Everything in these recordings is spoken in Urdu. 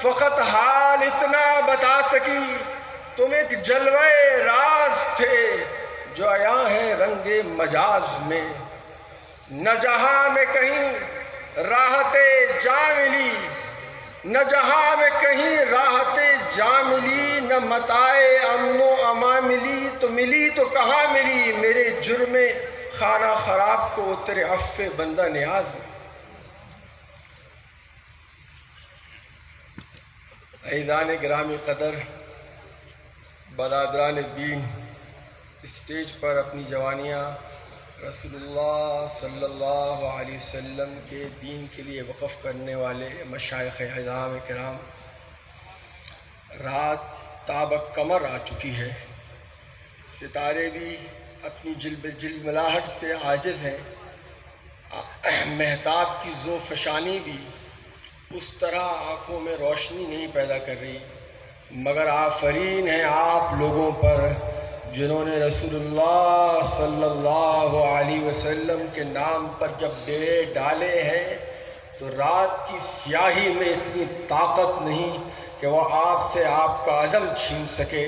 فقط حال اتنا بتا سکی تم ایک جلوہ راز تھے جو آیا ہے رنگ مجاز میں، نہ جہاں میں کہیں راحت جا ملی، نہ جہاں میں کہیں راحت جا ملی، نہ متاع امن و امان ملی، تو ملی تو کہاں ملی میرے جرم خانہ خراب کو تیرے عفو بندہ نیاز میں۔ عزیزان گرامی قدر، برادران دین، اسٹیج پر اپنی جوانیاں رسول اللہ صلی اللہ علیہ وسلم کے دین کے لیے وقف کرنے والے مشائخ اعظام کرام، رات تابق کمر آ چکی ہے، ستارے بھی اپنی جلملاہٹ سے عاجز ہیں، مہتاب کی ذوفشانی بھی اس طرح آنکھوں میں روشنی نہیں پیدا کر رہی، مگر آفرین ہے آپ لوگوں پر جنہوں نے رسول اللہ صلی اللہ علیہ وسلم کے نام پر جب ڈیرے ڈالے ہیں تو رات کی سیاہی میں اتنی طاقت نہیں کہ وہ آپ سے آپ کا عزم چھین سکے،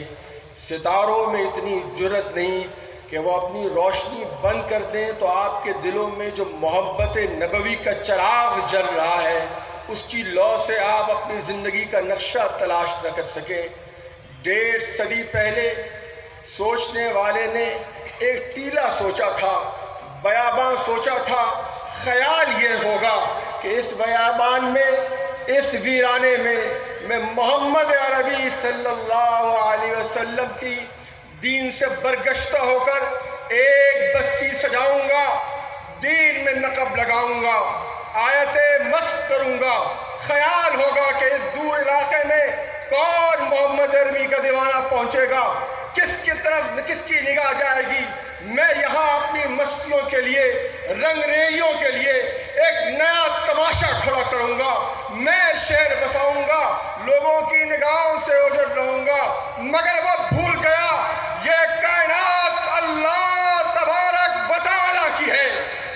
ستاروں میں اتنی جرأت نہیں کہ وہ اپنی روشنی بند کر دیں تو آپ کے دلوں میں جو محبت نبوی کا چراغ جل رہا ہے اس کی لو سے آپ اپنی زندگی کا نقشہ تلاش نہ کر سکیں۔ 1.5 صدی پہلے سوچنے والے نے ایک ٹیلا سوچا تھا، بیاباں سوچا تھا، خیال یہ ہوگا کہ اس بیابان میں، اس ویرانے میں محمد عربی صلی اللہ علیہ وسلم کی دین سے برگشتہ ہو کر ایک بستی سجاؤں گا، دین میں نقب لگاؤں گا، آیتیں مست کروں گا، خیال ہوگا کہ اس دور علاقے میں کون محمد عربی کا دیوانہ پہنچے گا، کس کی طرف کس کی نگاہ جائے گی۔ میں یہاں اپنی مستیوں کے لیے، رنگ ریلیوں کے لیے ایک نیا تماشا کھڑا کروں گا، میں شہر بساؤں گا، لوگوں کی نگاہوں سے اوجھل رہوں گا، مگر وہ بھول گیا یہ کائنات اللہ تبارک و تعالیٰ کی ہے،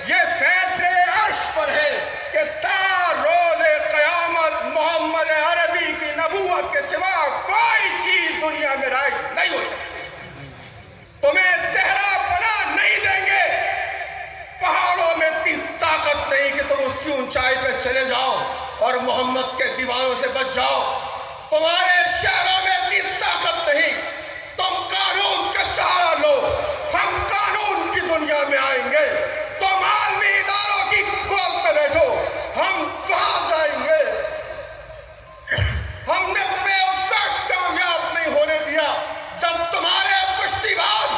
یہ فیصلے عرش پر ہے کہ تا روز قیامت محمد عربی کی نبوت کے سوا کوئی چیز دنیا میں رائج نہیں ہو سکتی۔ تمہیں صحرا بنا نہیں دیں گے، پہاڑوں میں اتنی طاقت نہیں کہ تم اس کی اونچائی پہ چلے جاؤ اور محمد کے دیوانوں سے بچ جاؤ، تمہارے شہروں میں اتنی طاقت نہیں، تم قانون کا سہارا لو، ہم قانون کی دنیا میں آئیں گے، تم عالمی اداروں کی گود میں بیٹھو، ہم وہاں جائیں گے۔ ہم نے تمہیں اس وقت کامیاب نہیں ہونے دیا جب تمہارے کشتی باز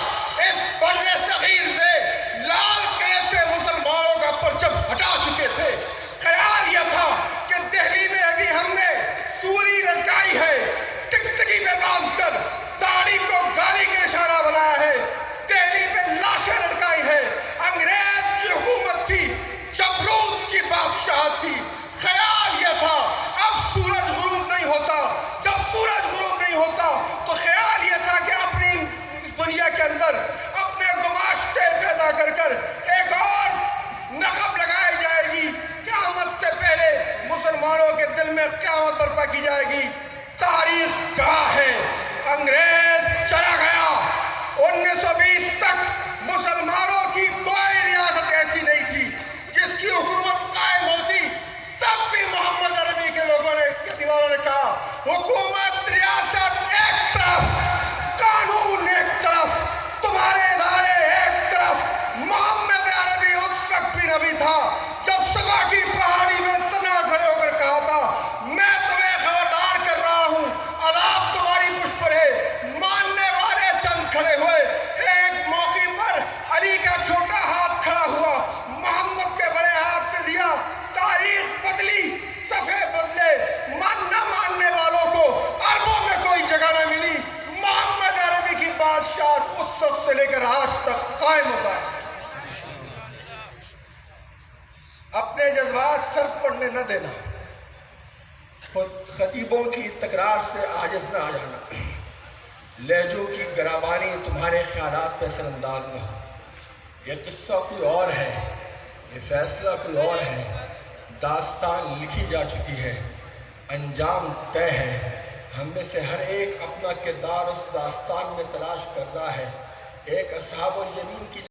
اس بر صغیر سے لال قلعے سے مسلمانوں کا پرچم ہٹا چکے تھے۔ خیال یہ تھا کہ دہلی میں ابھی ہم نے سوری لٹکائی ہے، ٹکٹکی پہ باندھ کر داڑھی کو گالی کا نشانہ بنایا ہے، دہلی پہ لاشیں لٹکائی ہے، انگریز کی حکومت تھی، جبروت کی بادشاہت تھی۔ خیال یہ تھا اب سورج غروب نہیں ہوتا، جب سورج غروب نہیں ہوتا تو خیال یہ تھا کہ اپنی دنیا کے اندر اپنے گماشتے پیدا کر کر ایک اور نقب لگائی جائے گی، قیامت سے پہلے مسلمانوں کے دل میں قیامت برپا کی جائے گی۔ تاریخ گواہ ہے، انگریز چلا گیا، 1920 تک مسلمانوں کی کوئی ریاست ایسی نہیں تھی جس کی حکومت قائم ہوتی، تب بھی محمد عربی کے لوگوں نے دیوانوں نے کہا حکومت ریاست ایک طرف، قانون ایک طرف، تمہارے ادارے ایک طرف۔ محمد عربی اس وقت بھی نبی تھا جب صفا کی پہاڑی میں تنہا کھڑے ہو کر کہا تھا میں تمہیں خبردار کر رہا ہوں، عذاب تمہاری پشت پر ہے۔ ماننے والے چند کھڑے ہوئے، ایک موقع پر علی کا چھوٹا ہاتھ کھڑا ہوا، محمد کے بڑے ہاتھ پہ دیا، تاریخ بدلی، صفحے بدلے، نہ ماننے والوں کو عربوں میں کوئی جگہ نہ ملی۔ محمد عربی کی بادشاہت اس وقت سے لے کر آج تک قائم ہوتا ہے۔ اپنے جذبات سر پڑنے نہ دینا، خطیبوں کی تکرار سے عاجز نہ آ جانا، لہجوں کی گرابانی تمہارے خیالات پہ اثر انداز نہ ہو۔ یہ قصہ کوئی اور ہے، یہ فیصلہ کوئی اور ہے، داستان لکھی جا چکی ہے، انجام طے ہے۔ ہم میں سے ہر ایک اپنا کردار اس داستان میں تلاش کرتا ہے۔ ایک اصحاب الیمین کی